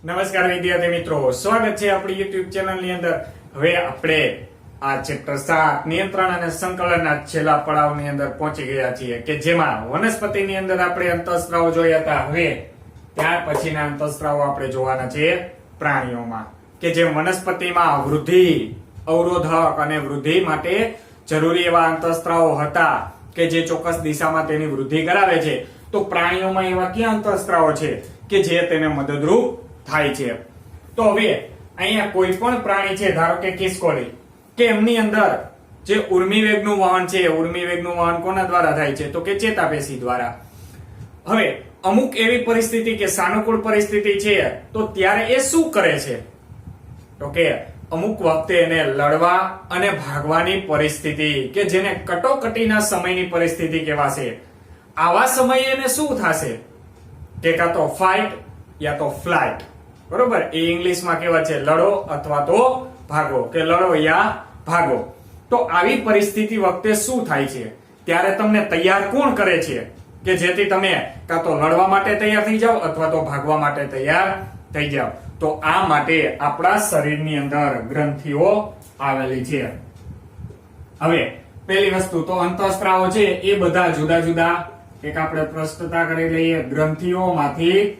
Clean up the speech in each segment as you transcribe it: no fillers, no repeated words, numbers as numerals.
નમસ્કાર વિદ્યાર્થી મિત્રો, સ્વાગત છે આપણી YouTube ચેનલ ની અંદર. હવે આપણે આ ચેપ્ટર 7 નિયંત્રણ અને સંકલનના છેલ્લા પડાવની અંદર પહોંચી ગયા છીએ કે જેમાં વનસ્પતિની અંદર આપણે અંતઃસ્ત્રાવો જોયા હતા. હવે ત્યાર પછીના અંતઃસ્ત્રાવો આપણે જોવાના છે પ્રાણીઓમાં, કે જે વનસ્પતિમાં વૃદ્ધિ, અવરોધક અને વૃદ્ધિ માટે જરૂરી એવા અંતઃસ્ત્રાવો હતા કે જે ચોક્કસ દિશામાં તેની વૃદ્ધિ કરાવે છે. તો પ્રાણીઓમાં એવા કયા અંતઃસ્ત્રાવો છે કે જે તેને મદદરૂપ થાય છે? તો હવે અહીંયા કોઈ પણ પ્રાણી છે, ધારો કે ખિસકોલી, કે એમની અંદર જે ઉર્મિવેગનું વહન છે, ઉર્મિવેગનું વહન કોના દ્વારા થાય છે? તો કે ચેતાપેશી દ્વારા. હવે અમુક એવી પરિસ્થિતિ કે સાનુકૂળ પરિસ્થિતિ છે તો ત્યારે એ શું કરે છે? તો કે અમુક વખતે એને લડવા અને ભાગવાની પરિસ્થિતિ, કે જેને કટોકટીના સમયની પરિસ્થિતિ કહેવાશે. આવા સમયે એને શું થશે? કે કાં તો ફાઇટ યા તો ફ્લાઇટ. બરોબર, એ ઇંગ્લિશમાં કહેવાય છે લડો અથવા તો ભાગો, કે લડો યા ભાગો. તો આવી પરિસ્થિતિ વખતે શું થાય છે? ત્યારે તમને તૈયાર કોણ કરે છે કે જેથી તમે કાં તો લડવા માટે તૈયાર થઈ જાઓ અથવા તો ભાગવા માટે તૈયાર થઈ જાઓ? તો આ માટે આપણા શરીરની અંદર ગ્રંથિઓ આવેલી છે. હવે પહેલી વસ્તુ તો અંતઃસ્ત્રાવો છે એ બધા જુદા જુદા, એક આપણે સ્પષ્ટતા કરી લઈએ. ગ્રંથિઓમાંથી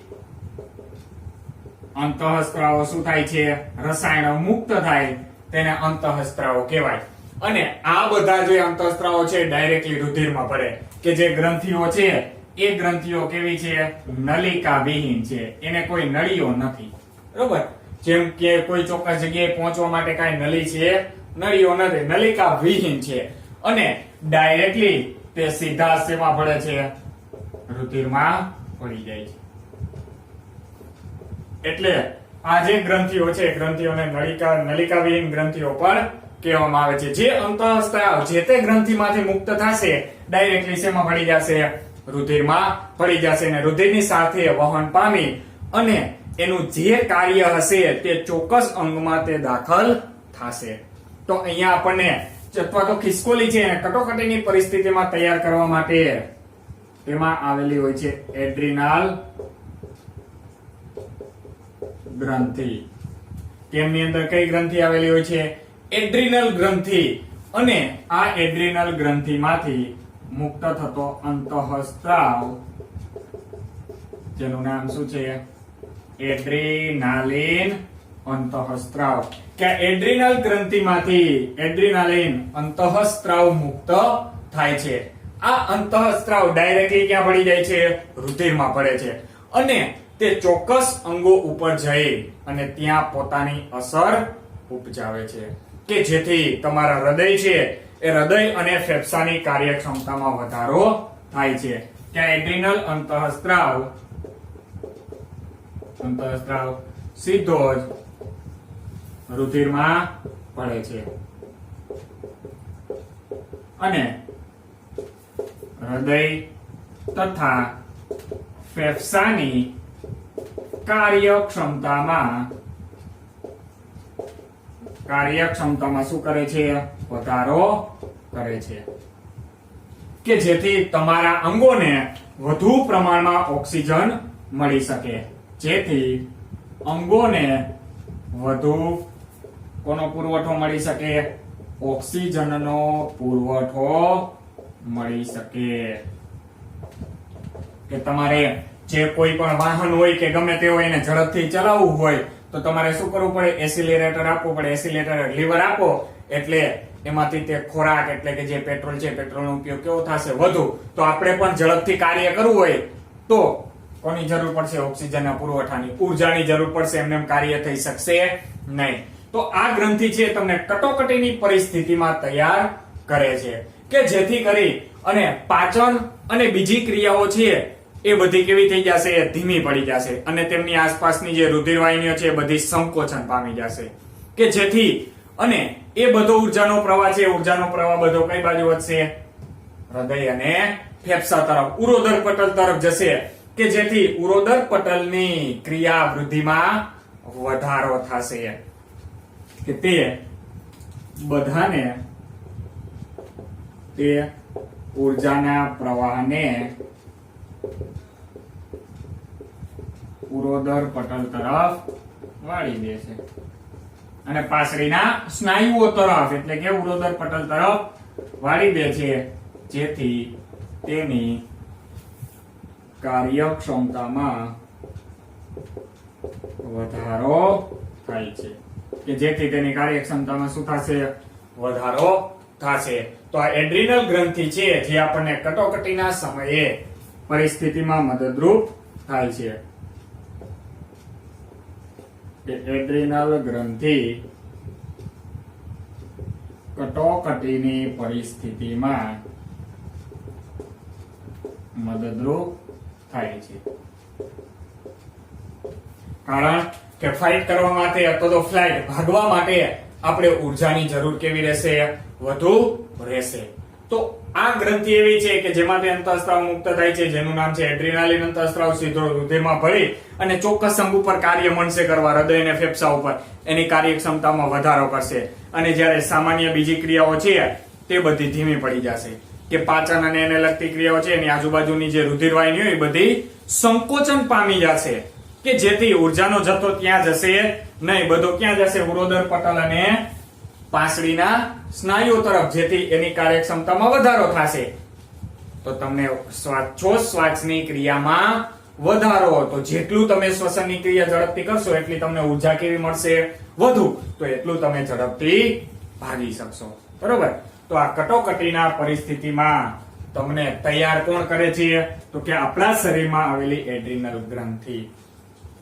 અંતઃસ્ત્રાવો શું થાય છે? રસાયણો મુક્ત થાય તેને અંતઃસ્ત્રાવો કહેવાય. અને આ બધા જે અંતઃસ્ત્રાવો છે ડાયરેક્ટલી રુધિરમાં પડે, કે જે ગ્રંથિઓ છે એ ગ્રંથિઓ કેવી છે? નલિકા વિહીન છે, એને કોઈ નળીઓ નથી. બરોબર, જેમ કે કોઈ ચોક્કસ જગ્યાએ પહોંચવા માટે કઈ નળી છે? નળીઓ નથી, નલિકા વિહીન છે. અને ડાયરેક્ટલી તે સીધા શેમાં પડે છે? રુધિરમાં પડી જાય છે. એટલે આ જે ગ્રંથિઓ છે, ગ્રંથિઓને નલિકા વિહીન ગ્રંથિઓ પણ કહેવામાં આવે છે. જે અંતઃસ્ત્રાવ જે તે ગ્રંથિમાંથી મુક્ત થશે, ડાયરેક્ટલી શેમાં પડી જશે? રુધિરમાં પડી જશે, અને રુધિરની સાથે વહન પામી અને એનું જે કાર્ય હશે તે ચોક્કસ અંગમાં તે દાખલ થશે. તો અહીંયા આપણને અથવા તો ખિસકોલી છે એને કટોકટીની પરિસ્થિતિમાં તૈયાર કરવા માટે તેમાં આવેલી હોય છે એડ્રિનાલ ગ્રંથિ. તેમની અંદર કઈ ગ્રંથિ આવેલી હોય છે? એડ્રિનલ ગ્રંથિ. અને આ એડ્રિનલ ગ્રંથિમાંથી મુક્ત થતો અંતઃસ્ત્રાવ, જેનું નામ શું છે? એડ્રીનાલીન અંતઃસ્ત્રાવ. કે એડ્રિનલ ગ્રંથિમાંથી એડ્રીનાલીન અંતઃસ્ત્રાવ મુક્ત થાય છે. આ અંતઃસ્ત્રાવ ડાયરેક્ટલી ક્યાં પડી જાય છે? રુધિરમાં પડે છે. અને તે ચોક્કસ અંગો ઉપર જઈ અને ત્યાં પોતાની અસર ઉપજાવે છે, કે જેથી તમારા હૃદય છે એ હૃદય અને ફેફસાની કાર્યક્ષમતામાં વધારો થાય છે. ત્યાં એડ્રિનલ અંતઃસ્ત્રાવ સીધો જ રુધિરમાં પડે છે અને હૃદય તથા ફેફસાની કાર્યક્ષમતામાં શું કરે છે? વધારો કરે છે, કે જેથી તમારા અંગોને વધુ પ્રમાણમાં ઓક્સિજન મળી શકે, જેથી અંગોને વધુ કોનો પુરવઠો મળી શકે? ઓક્સિજનનો પુરવઠો મળી શકે. કે તમારે જે કોઈ પણ વાહન હોય કે ગમે તે હોય એને ઝડપથી ચલાવવું હોય તો તમારે શું કરવું પડે? એસિલેટર આપવું પડે. એસિલેટર લીવર આપો એટલે એમાંથી તે ખોરાક એટલે કે જે પેટ્રોલ છે, પેટ્રોલનો ઉપયોગ કેવો થશે? વધુ. તો આપણે પણ ઝડપથી કાર્ય કરવું હોય તો કોની જરૂર પડશે? ઓક્સિજનના પુરવઠાની, ઉર્જાની જરૂર પડશે. એમને કાર્ય થઈ શકશે નહીં. તો આ ગ્રંથિ છે તમને કટોકટીની પરિસ્થિતિમાં તૈયાર કરે છે, કે જેથી કરી અને પાચન અને બીજી ક્રિયાઓ છે એ બધી કેવી થઈ જશે? ધીમી પડી જશે. અને તેમની આસપાસની જે રુધિરવાહિનીઓ છે એ બધી સંકોચન પામી જશે, કે જેથી અને એ બધો ઉર્જાનો પ્રવાહ છે, ઉર્જાનો પ્રવાહ બધો કઈ બાજુ વધશે? હૃદય અને ફેફસા તરફ, ઉરોદર પટલ તરફ જશે, કે જેથી ઉરોદર પટલની ક્રિયા વૃદ્ધિમાં વધારો થશે, કે તે બધાને તે ઉર્જાના પ્રવાહને ઉરોદર પટલ તરફ વાળી દે છે અને પાસળીના સ્નાયુઓ તરફ એટલે કે ઉરોદર પટલ તરફ વાળી દે છે, જેથી તેની કાર્યક્ષમતામાં વધારો થાય છે, કે જેથી તેની કાર્યક્ષમતામાં શું થશે? વધારો થશે. તો આ એડ્રિનલ ગ્રંથિ છે જે આપણને કટોકટીના સમયે પરિસ્થિતિમાં મદદરૂપ થાય છે. એડ્રિનલ ગ્રંથિ કટોકટીની પરિસ્થિતિમાં મદદરૂપ થાય છે. કારણ કે ફાઇટ કરવા માટે અથવા તો ફ્લાઇટ ભાગવા માટે આપણે ઉર્જાની જરૂર કેવી રહેશે? વધુ રહેશે. તો આ ગ્રંથિ એવી છે કે જેમાંથી અંતઃસ્ત્રાવ મુક્ત થાય છે, જેનું નામ છે એડ્રિનાલિન. અંતઃસ્ત્રાવ સીધો રુધિરમાં ભળી અને ચોક્કસ અંગ ઉપર કાર્ય મનસે કરવા, હૃદય અને ફેફસા ઉપર એની કાર્યક્ષમતામાં વધારો કરશે. અને જ્યારે સામાન્ય બીજી ક્રિયાઓ છે તે બધી ધીમી પડી જશે, કે પાચન અને એને લગતી ક્રિયાઓ છે એની આજુબાજુની જે રુધિરવાહિનીઓ એ બધી સંકોચન પામી જશે, કે જેથી ઉર્જાનો જથ્થો ત્યાં જશે નહીં. બધો ક્યાં જશે? ઉરોદર પટલ અને પાસળીના સ્નાયુઓ તરફ, જેથી એની કાર્યક્ષમતામાં વધારો થશે. તો તમને શ્વાસની ક્રિયામાં વધારો, તો જેટલું તમે શ્વસનની ક્રિયા ઝડપથી કરશો એટલી તમને ઉર્જા કેવી મળશે? વધુ. તો એટલું તમે ઝડપથી ભાગી શકશો. બરોબર. તો આ કટોકટીના પરિસ્થિતિમાં તમને તૈયાર કોણ કરે છે? તો કે આપણા શરીરમાં આવેલી એડ્રિનલ ગ્રંથિ.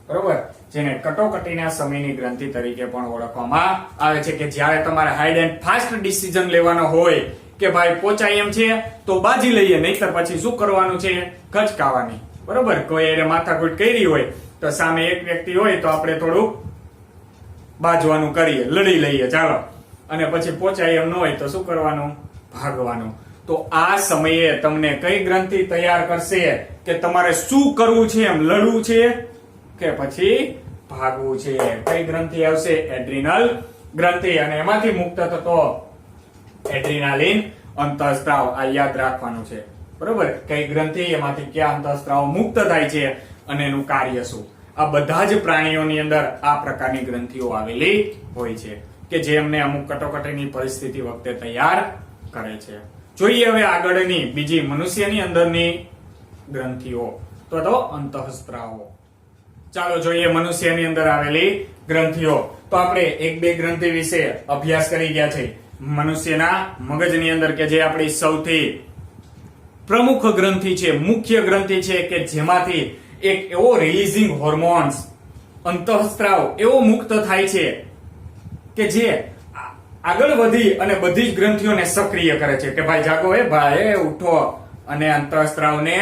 બરોબર, જેને કટોકટીના સમયની ગ્રંથિ તરીકે પણ ઓળખવામાં આવે છે. કે જ્યારે તમારે હાર્ડ એન્ડ ફાસ્ટ ડિસિઝન લેવાનો હોય કે ભાઈ પોચાય એમ છે તો બાજી લઈએ, નહીતર પછી શું કરવાનું છે? ખચકાવાની. બરોબર. કોઈ એને માથાકૂટ કરી હોય તો સામે એક વ્યક્તિ હોય તો આપણે થોડું બાજવાનું કરીએ, લડી લઈએ, ચાલો. અને પછી પોચાય એમ ન હોય તો શું કરવાનું? ભાગવાનું. તો આ સમયે તમને કઈ ગ્રંથિ તૈયાર કરશે કે તમારે શું કરવું છે? એમ લડવું છે કે પછી ભાગવું છે? કઈ ગ્રંથિ આવશે? એડ્રિનલ ગ્રંથિ. અને એમાંથી મુક્ત થતો એડ્રિનાલિન અંતઃસ્ત્રાવ. આ યાદ રાખવાનું છે. બરોબર. કઈ ગ્રંથિ, એમાંથી કયા અંતઃસ્ત્રાવ મુક્ત થાય છે અને એનું કાર્ય શું? આ બધા જ પ્રાણીઓની અંદર આ પ્રકારની ગ્રંથિઓ આવેલી હોય છે, કે જે એમને અમુક કટોકટીની પરિસ્થિતિ વખતે તૈયાર કરે છે. જોઈએ હવે આગળની બીજી મનુષ્યની અંદરની ગ્રંથિઓ, તો અંતઃસ્ત્રાવો. ચાલો જોઈએ મનુષ્યની અંદર આવેલી ગ્રંથિઓ. તો આપણે એક બે ગ્રંથિ વિશે અભ્યાસ કરી ગયા છે. મનુષ્યના મગજની અંદર, કે જે આપણી સૌથી પ્રમુખ ગ્રંથિ છે, મુખ્ય ગ્રંથિ છે, કે જેમાંથી એક એવો રિલીઝિંગ હોર્મોન્સ અંતઃસ્ત્રાવ એવો મુક્ત થાય છે કે જે આગળ વધી અને બધી જ ગ્રંથિઓને સક્રિય કરે છે, કે ભાઈ જાગો, ભાઈ ઉઠો અને અંતઃસ્ત્રાવને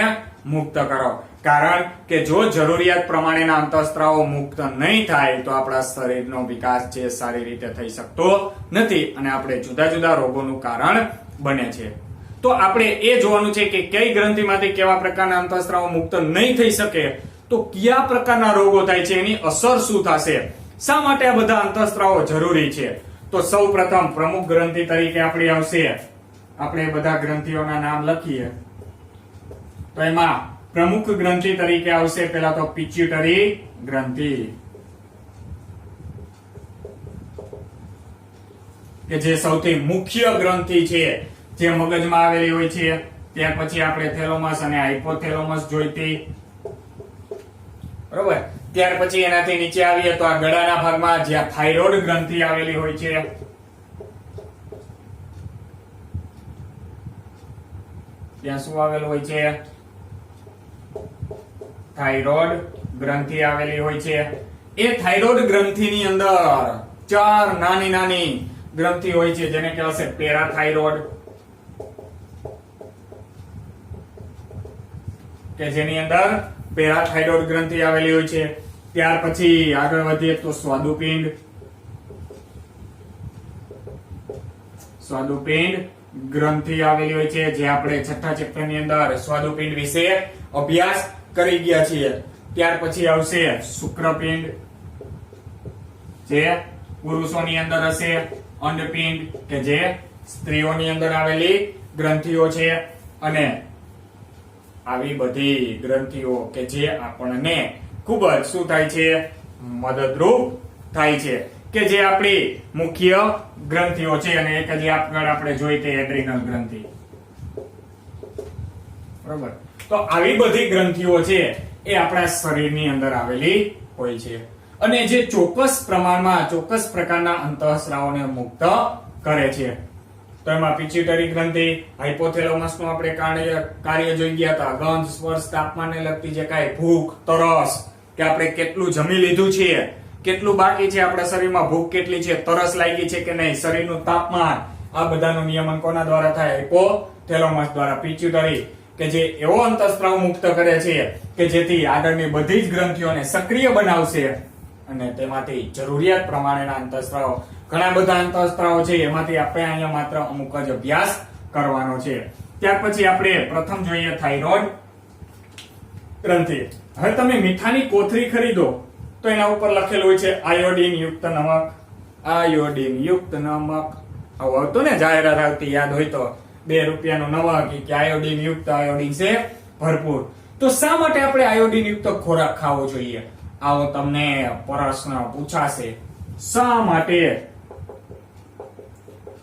મુક્ત કરો. કારણ કે જો જરૂરિયાત પ્રમાણેના અંતઃસ્ત્રાવો મુક્ત નહીં થાય તો આપણા શરીરનો વિકાસ છે સારી રીતે થઈ શકતો નથી અને આપણે જુદા જુદા રોગોનું કારણ બને છે. તો આપણે એ જોવાનું છે કે કઈ ગ્રંથિમાંથી કેવા પ્રકારના અંતઃસ્ત્રાવો મુક્ત નહીં થઈ શકે, તો કયા પ્રકારના રોગો થાય છે, એની અસર શું થશે, શા માટે આ બધા અંતઃસ્ત્રાવો જરૂરી છે. તો સૌ પ્રથમ પ્રમુખ ગ્રંથિ તરીકે આપણી આવશે, આપણે બધા ગ્રંથિઓના નામ લખીએ તો એમાં પ્રમુખ ગ્રંથિ તરીકે આવશે પેલા તો પિચ્યુટરી ગ્રંથિ, કે જે સૌથી મુખ્ય ગ્રંથિ છે જે મગજમાં આવેલી હોય છે. ત્યાર પછી આપણે થેલોમસ અને હાઇપોથેલોમસ જોઈતી. બરોબર. ત્યાર પછી એનાથી નીચે આવીએ તો આ ગળાના ભાગમાં જ્યાં થાઇરોઇડ ગ્રંથિ આવેલી હોય છે. ત્યાં શું આવેલું હોય છે? થાઇરોઇડ ગ્રંથિ આવેલી હોય છે. એ થાઇરોઇડ ગ્રંથિની અંદર 4 નાની નાની ગ્રંથિ હોય છે, જેને કહેવાશે પેરાથાઇરોઇડ, કે જેની અંદર પેરાથાઇરોઇડ ગ્રંથિ આવેલી હોય છે. ત્યાર પછી આગળ વધીએ તો સ્વાદુપિંડ ગ્રંથિ આવેલી હોય છે, જે આપણે છઠ્ઠા ચેપ્ટર ની અંદર સ્વાદુપિંડ વિશે અભ્યાસ કરી ગયા છીએ. ત્યાર પછી આવશે શુક્રપિંડ, જે પુરુષોની અંદર હશે. અંડપિંડ, કે જે સ્ત્રીઓની અંદર આવેલી ગ્રંથિઓ છે. અને આવી બધી ગ્રંથિઓ કે જે આપણને ખૂબ જ શું થાય છે, મદદરૂપ થાય છે, કે જે આપણી મુખ્ય ગ્રંથિઓ છે. અને એક હજી આગળ આપણે જોઈ તે એડ્રિનલ ગ્રંથિ. બરોબર. તો આવી બધી ગ્રંથિઓ છે એ આપણા શરીરની અંદર આવેલી હોય છે અને જે ચોક્કસ પ્રમાણમાં ચોક્કસ પ્રકારના અંતઃસ્રાવોને મુક્ત કરે છે. તો એમાં પિટ્યુટરી ગ્રંથિ, હાઇપોથેલેમસ નું આપણે કાર્ય જોઈ ગયા હતા. ગંધ, સ્પર્શ, તાપમાનને લગતી જે કાંઈ ભૂખ, તરસ, કે આપણે કેટલું જમી લીધું છે, કેટલું બાકી છે આપણા શરીરમાં, ભૂખ કેટલી છે, તરસ લાગી છે કે નહીં, શરીરનું તાપમાન, આ બધાનું નિયમન કોના દ્વારા થાય? હાઇપોથેલેમસ દ્વારા. પિટ્યુટરી કે જે એવો અંતઃસ્રાવ મુક્ત કરે છે કે જેથી આગળની બધી જ ગ્રંથિઓને સક્રિય બનાવશે અને તેમાંથી જરૂરિયાત પ્રમાણેના અંતઃસ્રાવ, ઘણા બધા અંતઃસ્રાવ છે એમાંથી આપણે અહીંયા માત્ર અમુક જ અભ્યાસ કરવાનો છે. ત્યાર પછી આપણે પ્રથમ જોઈએ થાઇરોઇડ ગ્રંથિ. હવે તમે મીઠાની કોથળી ખરીદો તો એના ઉપર લખેલું હોય છે આયોડીન યુક્ત નમક, આયોડીન યુક્ત નમક. આવું આવતું ને જાહેરાત આવતી, યાદ હોય તો, 2 રૂપિયાનું નમક કે આયોડીન યુક્ત, આયોડીન છે ભરપૂર. તો શા માટે આપણે આયોડીન યુક્ત ખોરાક ખાવો જોઈએ? આવો તમને પ્રશ્ન પૂછાશે. શા માટે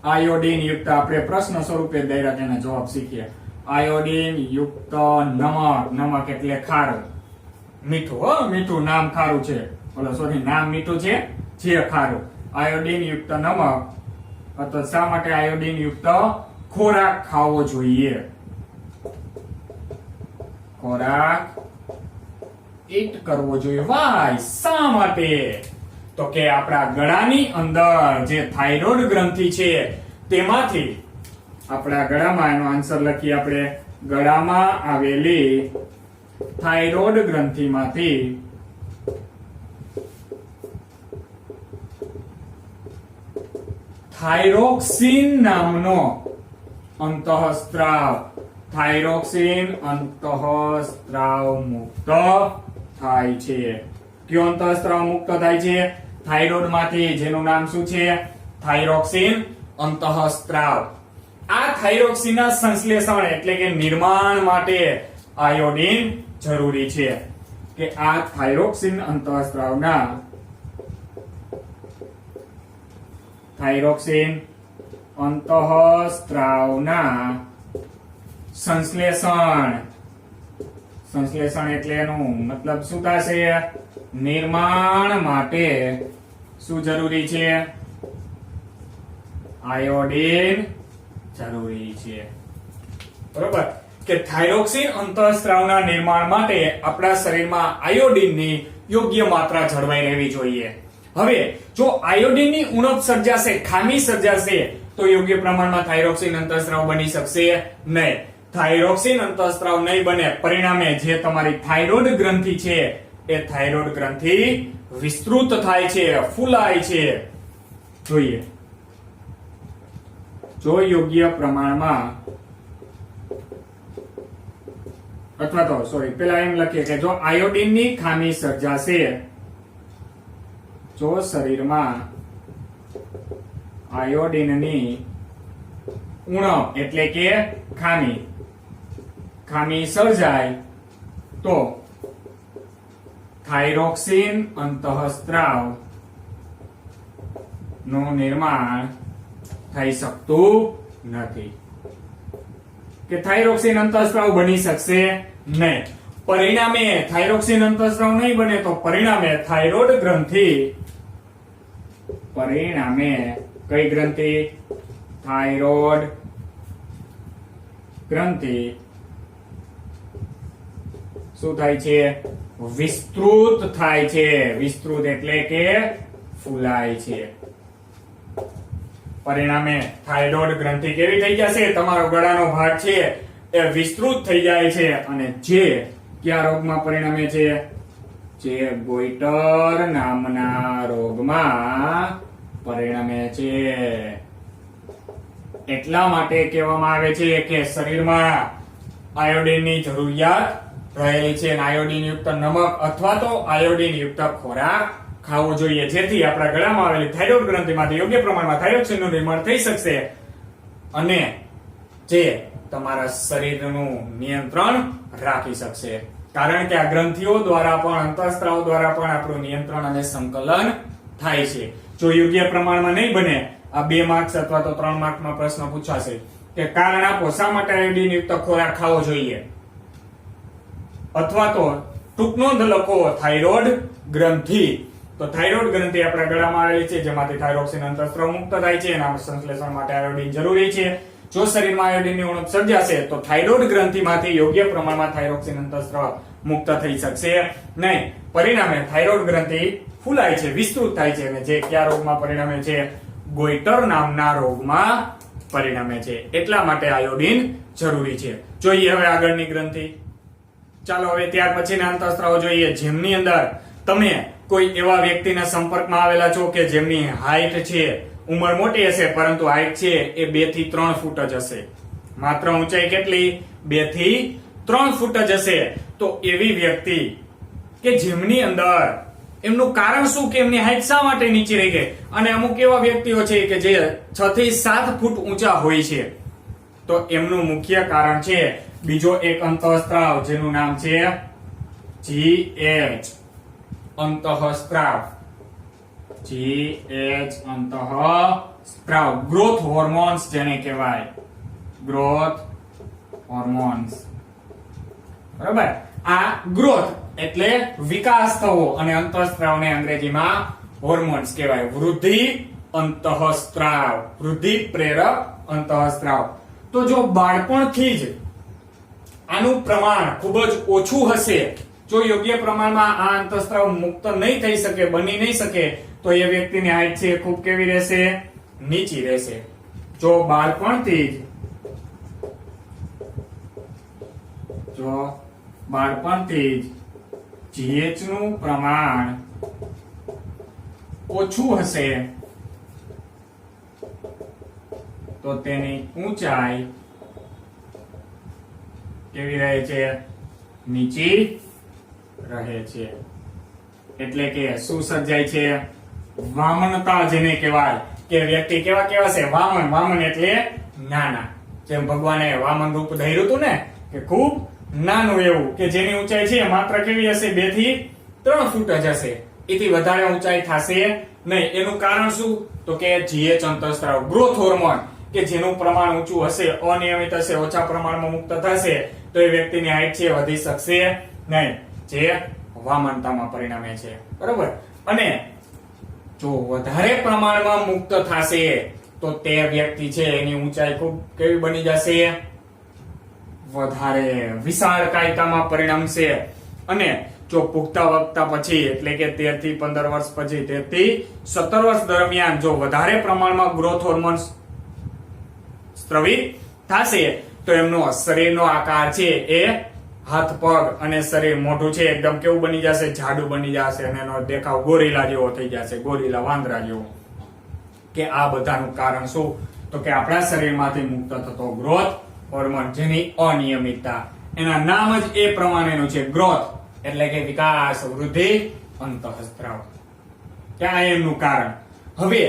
આયોડીન યુક્ત, આપણે પ્રશ્ન સ્વરૂપે દઈરા તેનો જવાબ શીખીએ. આયોડીન યુક્ત નમક, નમક એટલે ખારું, મીઠું. હો, મીઠું, નામ ખારું છે, સોરી, નામ મીઠું છે, જે ખારું. આયોડીન યુક્ત નમક, તો શા માટે આયોડીન યુક્ત ખોરાક ખાવો જોઈએ? ખોરાક ઈટ કરવો જોઈએ. વાય, શા માટે? તો કે આપણા ગળાની અંદર જે થાઇરોઇડ ગ્રંથિ છે તેમાંથી, આપણા ગળામાં, એનો આન્સર લખીએ આપણે, ગળામાં આવેલી થાઇરોઇડ ગ્રંથિમાંથી થાઇરોક્સિન નામનો અંતઃસ્ત્રાવ, થાઇરોક્સિન અંતઃસ્ત્રાવ મુક્ત થાય છે. કયો અંતઃસ્ત્રાવ મુક્ત થાય છે? થાઇરોઇડ માંથી, જેનું નામ શું છે? થાઇરોક્સિન અંતઃસ્ત્રાવ. આ થાઇરોક્સિનના સંશ્લેષણ એટલે કે નિર્માણ માટે આયોડીન જરૂરી છે. કે આ થાઇરોક્સિન અંતઃસ્ત્રાવના, થાઇરોક્સિન અંતઃસ્ત્રાવના સંશ્લેષણ, સંશ્લેષણ એટલે એનું મતલબ શું થશે? નિર્માણ માટે શું જરૂરી છે? આયોડીન જરૂરી છે. બરોબર. કે થાઇરોક્સિન અંતઃસ્ત્રાવના નિર્માણ માટે આપણા શરીરમાં આયોડીનની યોગ્ય માત્રા જળવાઈ રહેવી જોઈએ. હવે જો આયોડીનની ઉણપ સર્જાશે, ખામી સર્જાશે, તો યોગ્ય પ્રમાણમાં થાઇરોક્સિન અંતઃસ્ત્રાવ બની શકશે નહીં. થાઇરોક્સિન અંતઃસ્ત્રાવ નહીં બને, પરિણામે જે તમારી થાઇરોઇડ ગ્રંથિ છે એ થાઇરોઇડ ગ્રંથિ વિસ્તૃત થાય છે, ફૂલાય છે. જોઈએ, જો યોગ્ય પ્રમાણમાં, અથવા તો સોરી, પેલા એમ લખીએ કે જો આયોડીનની ખામી સર્જાશે, જો શરીરમાં આયોડીનની ઉણપ એટલે કે ખામી સર્જાય તો થાઇરોક્સિન અંતઃસ્ત્રાવ નું નિર્માણ થઈ શકતું નથી. કે થાઇરોક્સિન અંતઃસ્ત્રાવ બની શકશે નહીં. પરિણામે થાઇરોક્સિન અંતઃસ્ત્રાવ નહીં બને તો પરિણામે થાઇરોઇડ ગ્રંથિ, પરિણામે કઈ ગ્રંથિ? થાઇરોઇડ ગ્રંથિ શું થાય છે? વિસ્તૃત થાય છે. વિસ્તૃત એટલે કે ફૂલાય છે. પરિણામે થાઇરોઇડ ગ્રંથિ કેવી થઈ જશે? તમારો ગળાનો ભાગ છે એ વિસ્તૃત થઈ જાય છે અને જે કયા રોગમાં પરિણમે છે? જે ગોઈટર નામના રોગમાં પરિણમે છે. એટલા માટે કહેવામાં આવે છે કે શરીરમાં આયોડીનની જરૂરિયાત રહેલી છે અને આયોડીન યુક્ત નમક અથવા તો આયોડીન યુક્ત ખોરાક ખાવો જોઈએ, જેથી આપણા ગળામાં આવેલી થાઇરોઇડ ગ્રંથિમાંથી યોગ્ય પ્રમાણમાં થાઇરોક્સિનનું નિર્માણ થઈ શકશે અને જે તમારા શરીરનું નિયંત્રણ રાખી શકશે. કારણ કે આ ગ્રંથિઓ દ્વારા પણ અંતઃસ્ત્રાવ દ્વારા પણ આપણું નિયંત્રણ અને સંકલન થાય છે. જો યોગ્ય પ્રમાણમાં નહીં બને, આ 2 માર્ક્સ અથવા તો 3 માર્કમાં પ્રશ્ન પૂછાશે કે કારણ આપો શા માટે આયોડિન યુક્ત ખોરાક ખાવો જોઈએ, અથવા તો ટૂંક નોંધ લખો થાઇરોઇડ ગ્રંથિ. તો થાઇરોઇડ ગ્રંથિ આપણા ગળામાં આવેલી છે, જેમાંથી થાઇરોક્સિન અંતઃસ્ત્રાવ મુક્ત થાય છે, એના સંશ્લેષણ માટે આયોડિન જરૂરી છે. જો શરીરમાં આયોડિનની ઉણપ સર્જાશે તો થાઇરોઇડ ગ્રંથિમાંથી યોગ્ય પ્રમાણમાં થાઇરોક્સિન અંતઃસ્ત્રાવ મુક્ત થઈ શકશે નહીં. પરિણામે થાઇરોઇડ ગ્રંથિ ફૂલાય છે, વિસ્તૃત થાય છે, અને જે કયા રોગમાં પરિણમે છે? ગોઈટર નામના રોગમાં પરિણમે છે. એટલા માટે આયોડિન જરૂરી છે. જોઈએ હવે આગળની ગ્રંથિ. ચાલો હવે ત્યાર પછીના અંતઃસ્ત્રાવ જોઈએ, જેમની અંદર તમે કોઈ એવા વ્યક્તિના સંપર્કમાં આવેલા છો કે જેમની હાઈટ છે, ઉંમર મોટી હશે પરંતુ હાઈટ છે એ 2 થી 3 ફૂટ જ હશે. માત્ર ઊંચાઈ કેટલી? 2 થી 3 ફૂટ જ હશે. તો એવી વ્યક્તિ કે જેમની અંદર એમનું કારણ શું કે એમની હાઈટ શા માટે નીચી રહી ગઈ, અને અમુક એવા વ્યક્તિઓ છે કે જે 6 થી 7 ફૂટ ઊંચા હોય છે, તો એમનું મુખ્ય કારણ છે બીજો એક અંતઃસ્ત્રાવ જેનું નામ છે GH અંતઃસ્ત્રાવ. GH અંતઃસ્ત્રાવ, ગ્રોથ હોર્મોન્સ જેને કહેવાય, ગ્રોથ હોર્મોન્સ. બરાબર, આ ગ્રોથ એટલે વિકાસ થવો, અને અંતઃસ્ત્રાવને અંગ્રેજીમાં હોર્મોન્સ કહેવાય. વૃદ્ધિ અંતઃસ્ત્રાવ, વૃદ્ધિ પ્રેરક અંતઃસ્ત્રાવ. તો જો બાળપણથી જ આનું પ્રમાણ ખૂબ જ ઓછું હશે, જો યોગ્ય પ્રમાણમાં આ અંતઃસ્ત્રાવ મુક્ત નહીં થઈ શકે, બની નહીં શકે, તો એ વ્યક્તિની હાઈટ છે ખૂબ કેવી રહેશે? નીચી રહેશે. જો બાળપણથી જ GH નું પ્રમાણ ઓછું હશે તો તેની ઊંચાઈ કેવી રહે છે? નીચી રહે છે. એટલે કે શું સર્જાય છે? વામનતા જેને કહેવાય, કે વ્યક્તિ કેવા છે? વામન. વામન એટલે નાના. જેમ ભગવાને વામન રૂપ ધર્યું હતું ને, કે ખૂબ નાનું એવું, કે જેની ઊંચાઈ છે માત્ર કેવી હશે? 2 થી 3 ફૂટ જ હશે, એથી વધારે ઊંચાઈ થશે નહીં. એનું કારણ શું? તો કે GH અંતઃસ્ત્રાવ, ગ્રોથ હોર્મોન, કે જેનું પ્રમાણ ઊંચું હશે, અનિયમિત હશે, ઓછા પ્રમાણમાં મુક્ત થશે, તો એ વ્યક્તિની હાઈટ છે વધી શકશે નહીં, જે વામનતામાં પરિણમે છે. બરોબર. અને જો વધારે પ્રમાણમાં મુક્ત થશે તો તે વ્યક્તિ છે એની ઊંચાઈ ખૂબ કેવી બની જશે? વધારે વિશાળ કાયતામાં પરિણમશે. અને જો પુખ્તા વખતા પછી, એટલે કે 13 થી 15 વર્ષ પછી, 13 થી 17 વર્ષ દરમિયાન જો વધારે પ્રમાણમાં ગ્રોથ હોર્મોન્સ સ્ત્રવિત થશે તો એમનો શરીરનો આકાર છે એ હાથ પગ અને શરીર મોઢું છે એકદમ કેવું બની જશે? જાડું બની જશે, અને એનો દેખાવ ગોરીલા જેવો થઈ જશે, ગોરીલા વાંદરા જેવો. કે આ બધાનું કારણ શું? તો કે આપણા શરીરમાંથી મુક્ત થતો ગ્રોથ હોર્મોન, જેની અનિયમિતતા. એના નામ જ એ પ્રમાણેનું છે, ગ્રોથ એટલે કે વિકાસ, વૃદ્ધિ અંતઃસ્ત્રાવ. ક્યાં એમનું કારણ? હવે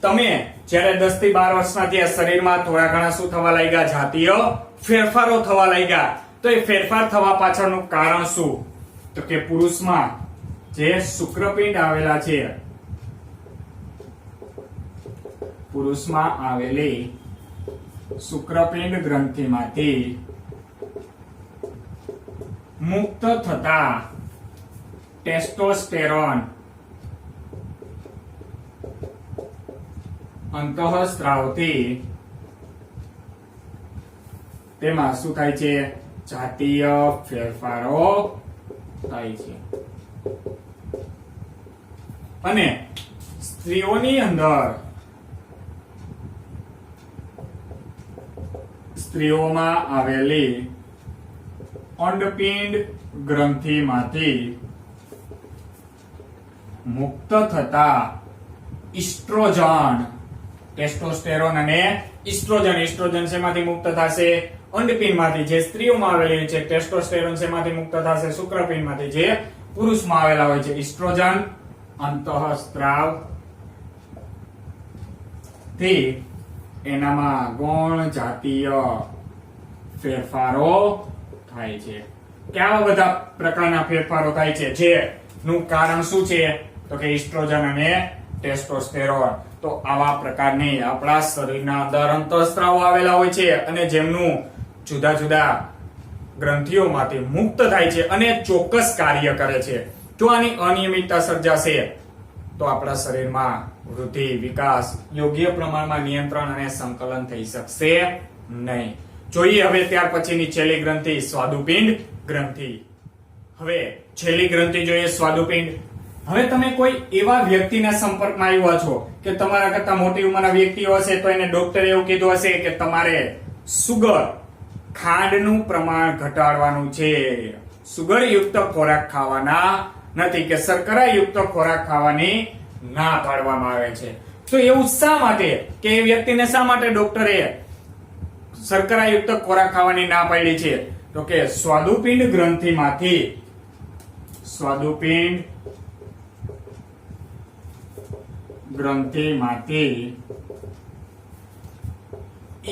તમે જ્યારે 10 થી 12 વર્ષના થયા, શરીરમાં થોડા ઘણા શું થવા લાગ્યા? જાતીય ફેરફારો થવા લાગ્યા. તો એ ફેરફાર થવા પાછળનું કારણ શું? તો કે પુરુષમાં જે શુક્રપિંડ આવેલા છે, પુરુષમાં આવેલી શુક્રપિંડ ગ્રંથિમાંથી મુક્ત થતા ટેસ્ટોસ્ટેરોન અંતઃસ્ત્રાવથી તેમાં શું થાય છે? જાતીય ફેરફારો થાય છે. અને સ્ત્રીઓની અંદર, સ્ત્રીઓમાં આવેલી અંડપિંડ ગ્રંથિમાંથી મુક્ત થતા ઇસ્ટ્રોજન, ટેસ્ટોસ્ટેરોન અને ઇસ્ટ્રોજન. ઇસ્ટ્રોજન શેમાંથી મુક્ત થશે? અંડપિંડમાંથી, જે સ્ત્રીઓમાં આવેલી છે. ટેસ્ટોસ્ટેરોન શેમાંથી મુક્ત થશે? શુક્રપિંડમાંથી, જે પુરુષમાં આવેલા હોય છે. ઇસ્ટ્રોજન અંતઃસ્ત્રાવ થી એનામાં ગૌણ જાતીય ફેરફારો થાય છે. કે આવા બધા પ્રકારના ફેરફારો થાય છે, જેનું કારણ શું છે તો કે ઇસ્ટ્રોજન અને ટેસ્ટોસ્ટેરોન. તો આવા પ્રકારની આપણા શરીરના અંદર અંતઃસ્ત્રાવો આવેલા હોય છે અને જેમનું જુદા જુદા ગ્રંથિઓમાંથી મુક્ત થાય છે અને ચોક્કસ કાર્ય કરે છે. જો આની અનિયમિતતા સર્જાશે તો આપણા શરીરમાં વૃદ્ધિ, વિકાસ, યોગ્ય પ્રમાણમાં નિયંત્રણ અને સંકલન થઈ શકશે નહીં. જોઈએ હવે ત્યાર પછીની છેલ્લી ગ્રંથિ, સ્વાદુપિંડ ગ્રંથિ. હવે છેલ્લી ગ્રંથિ જોઈએ, સ્વાદુપિંડ. હવે તમે કોઈ એવા વ્યક્તિના સંપર્કમાં આવ્યા છો કે તમારા કરતા મોટી ઉંમરના વ્યક્તિઓ હશે તો એને ડોક્ટરે એવું કીધું હશે કે તમારે સુગર, ખાંડનું પ્રમાણ ઘટાડવાનું છે, સુગર યુક્ત ખોરાક ખાવાના નથી, કે શર્કરા યુક્ત ખોરાક ખાવાની ના પાડવામાં આવે છે. તો એવું શા માટે, કે એ વ્યક્તિને શા માટે ડોક્ટરે શર્કરા યુક્ત ખોરાક ખાવાની ના પાડી છે? તો કે સ્વાદુપિંડ ગ્રંથિમાંથી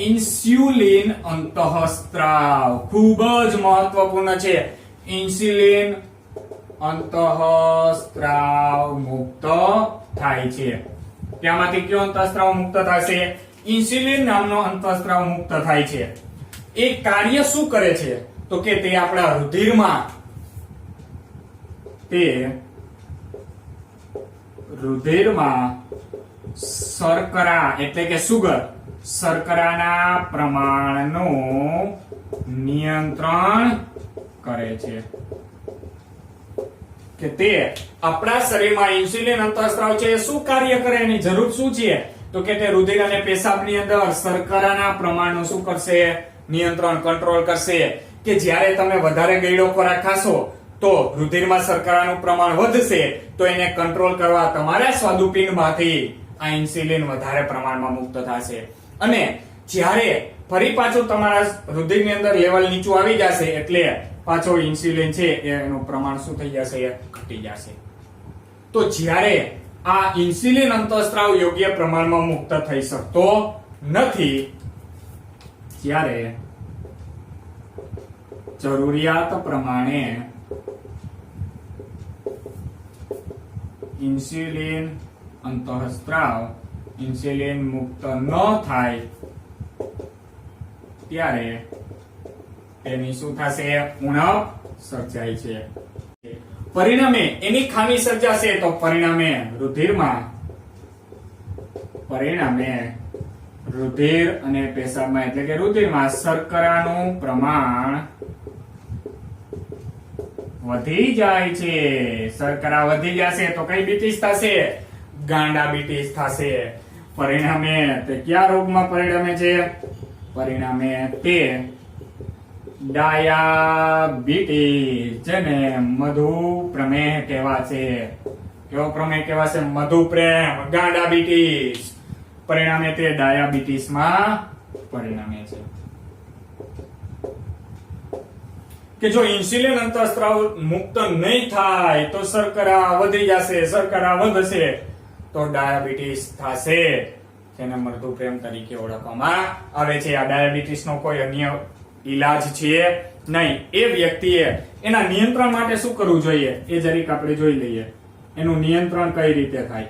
ઇન્સ્યુલિન અંતઃસ્ત્રાવ, ખૂબ જ મહત્વપૂર્ણ છે. ઇન્સ્યુલિન અંતઃસ્ત્રાવ મુક્ત થાય છે. ત્યાંમાંથી કયો અંતઃસ્ત્રાવ મુક્ત થશે? ઇન્સ્યુલિન નામનો અંતઃસ્ત્રાવ મુક્ત થાય છે. એ કાર્ય શું કરે છે તો કે તે આપણા રુધિરમાં શર્કરા એટલે કે સુગર, શર્કરાના પ્રમાણનું નિયંત્રણ કરે છે. કે તે આપણા શરીરમાં ઇન્સ્યુલિન અંતઃસ્ત્રાવ છે, શું કાર્ય કરે, એની જરૂર શું છે તો કે તે રુધિર અને પેશાબની અંદર શર્કરાના પ્રમાણનું શું કરશે? નિયંત્રણ, કંટ્રોલ કરશે. કે જ્યારે તમે વધારે ગળ્યો ખોરાક ખાશો તો રુધિરમાં શર્કરાનું પ્રમાણ વધશે, તો એને કંટ્રોલ કરવા તમારા સ્વાદુપિંડમાંથી આ ઇન્સ્યુલિન વધારે પ્રમાણમાં મુક્ત થશે. અને જ્યારે ફરી પાછું તમારા રુધિરની અંદર લેવલ નીચું આવી જશે એટલે પાછો ઇન્સ્યુલિન છે એનું પ્રમાણ શું થઈ જશે? ઘટી જશે. તો જ્યારે આ ઇન્સ્યુલિન અંતઃસ્ત્રાવ યોગ્ય પ્રમાણમાં મુક્ત થઈ શકતો નથી ત્યારે જરૂરિયાત પ્રમાણે ઇન્સ્યુલિન અંતઃસ્ત્રાવ ઇન્સ્યુલિન મુક્ત ન થાય ત્યારે તેની શું થશે? ઉણપ સર્જાય છે. પરિણામે એની ખામી સર્જાશે તો પરિણામે રુધિર અને પેશાબમાં એટલે કે રુધિરમાં શર્કરાનું પ્રમાણ વધી જાય છે. શર્કરા વધી જશે તો કઈ બીટીસ થશે? ગાંડાબીટીસ થશે. પરિણામે તે કયા રોગમાં પરિણમે છે? પરિણામે તે ડાયાબિટીસ, જેને મધુપ્રમેહ કહેવાશે. કેવો પ્રમેહ કહેવાશે? મધુપ્રેમ, ગાંડાબિટીસ. પરિણામે તે ડાયાબિટીસમાં પરિણમે છે. કે જો ઇન્સ્યુલિન અંતઃસ્ત્રાવ મુક્ત નહીં થાય તો શર્કરા વધી જશે, શર્કરા વધશે તો ડાયાબિટીસ થશે, જેને મધુપ્રેમ તરીકે ઓળખવામાં આવે છે. આ ડાયાબિટીસનો કોઈ અન્ય ઈલાજ છે નહીં. એ વ્યક્તિએ એના નિયંત્રણ માટે શું કરવું જોઈએ એ જરીક આપણે જોઈ લઈએ. એનું નિયંત્રણ કઈ રીતે થાય?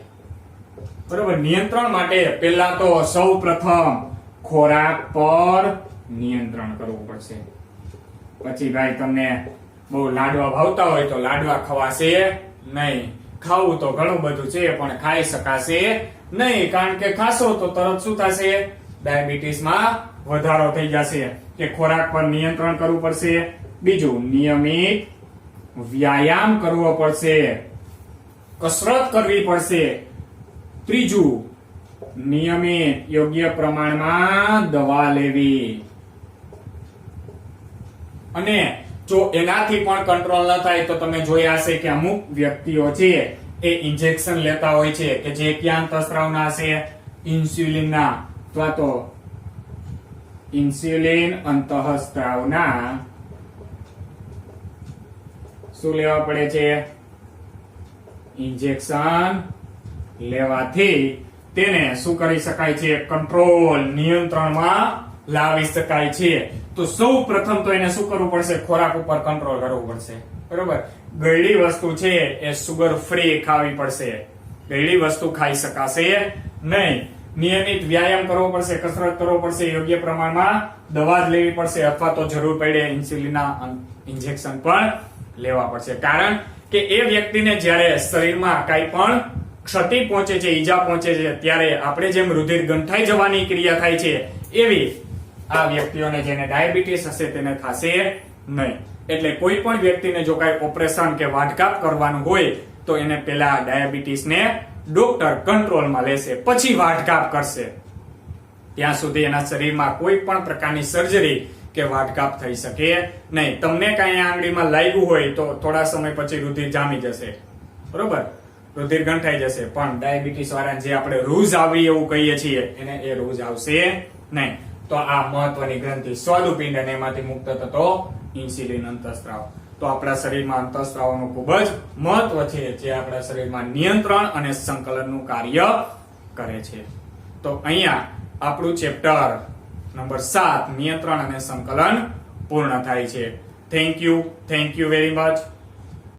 બરોબર, નિયંત્રણ માટે પહેલા તો સૌ પ્રથમ ખોરાક પર નિયંત્રણ કરવું પડશે. પછી ભાઈ તમને બહુ લાડવા ભાવતા હોય તો લાડવા ખવાશે નહીં. ખાવું તો ઘણું બધું છે પણ ખાઈ શકાશે નહીં, કારણ કે ખાશો તો તરત શું થશે? ડાયાબિટીસમાં વધારો થઈ જશે. કે ખોરાક પર નિયંત્રણ કરવું પડશે. બીજું, નિયમિત વ્યાયામ કરવો પડશે, કસરત કરવી પડશે. ત્રીજું, નિયમિત યોગ્ય પ્રમાણમાં દવા લેવી. અને જો એનાથી પણ કંટ્રોલ ન થાય તો તમે જોયા હશે કે અમુક વ્યક્તિઓ છે એ ઇન્જેક્શન લેતા હોય છે કે જે ક્યાં અંતઃસ્ત્રાવના હશે? ઇન્સ્યુલિનના, અથવા તો ઇન્સ્યુલિન અંતઃસ્ત્રાવના શું લેવા પડે છે? ઇન્જેક્શન લેવાથી તેને શું કરી શકાય છે? કંટ્રોલ, નિયંત્રણમાં લાવી શકાય છે. તો સૌ પ્રથમ તો એને શું કરવું પડશે? ખોરાક ઉપર કંટ્રોલ કરવું પડશે. બરોબર. ગળી વસ્તુ છે એ સુગર ફ્રી ખાવી પડશે. ગળી વસ્તુ ખાઈ શકાશે નહીં. નિયમિત વ્યાયામ કરવો પડશે, કસરત કરવો પડશે, યોગ્ય પ્રમાણમાં દવા જ લેવી પડશે, અથવા તો જરૂર પડે ઇન્સ્યુલિનના ઇન્જેક્શન પણ લેવા પડશે. કારણ કે એ વ્યક્તિને જ્યારે શરીરમાં કાંઈ પણ ક્ષતિ પહોંચે છે, ઈજા પહોંચે છે, ત્યારે આપણે જેમ રુધિર ગંઠાઈ જવાની ક્રિયા થાય છે એવી આ વ્યક્તિઓને જેને ડાયાબિટીસ હશે તેને થશે નહીં. એટલે કોઈ પણ વ્યક્તિને જો કાંઈ ઓપરેશન કે વાઢકાપ કરવાનું હોય તો એને પહેલા ડાયાબિટીસને ડોક્ટર કંટ્રોલમાં લેશે, પછી વાઢકાપ કરશે. ત્યાં સુધી એના શરીરમાં કોઈ પણ પ્રકારની સર્જરી કે વાઢકાપ થઈ શકે નહીં. તમને કાંઈ આંગળીમાં લાગ્યું હોય તો થોડા સમય પછી રુધિર જામી જશે, બરોબર, રુધિર ગંઠાઈ જશે, પણ ડાયાબિટીસ વાળાને જે આપણે રૂઝ આવી એવું કહીએ છીએ એને એ રૂઝ આવશે નહીં. તો આ મહત્વની ગ્રંથિ સ્વાદુપિંડ અને એમાંથી મુક્ત થતો ઇન્સ્યુલિન અંતઃસ્ત્રાવ. તો આપણા શરીરમાં અંતઃસ્ત્રાવનું ખૂબ જ મહત્વ છે, જે આપણા શરીરમાં નિયંત્રણ અને સંકલનનું કાર્ય કરે છે. તો અહીંયા આપણું ચેપ્ટર નંબર 7 નિયંત્રણ અને સંકલન પૂર્ણ થાય છે. Thank you very much.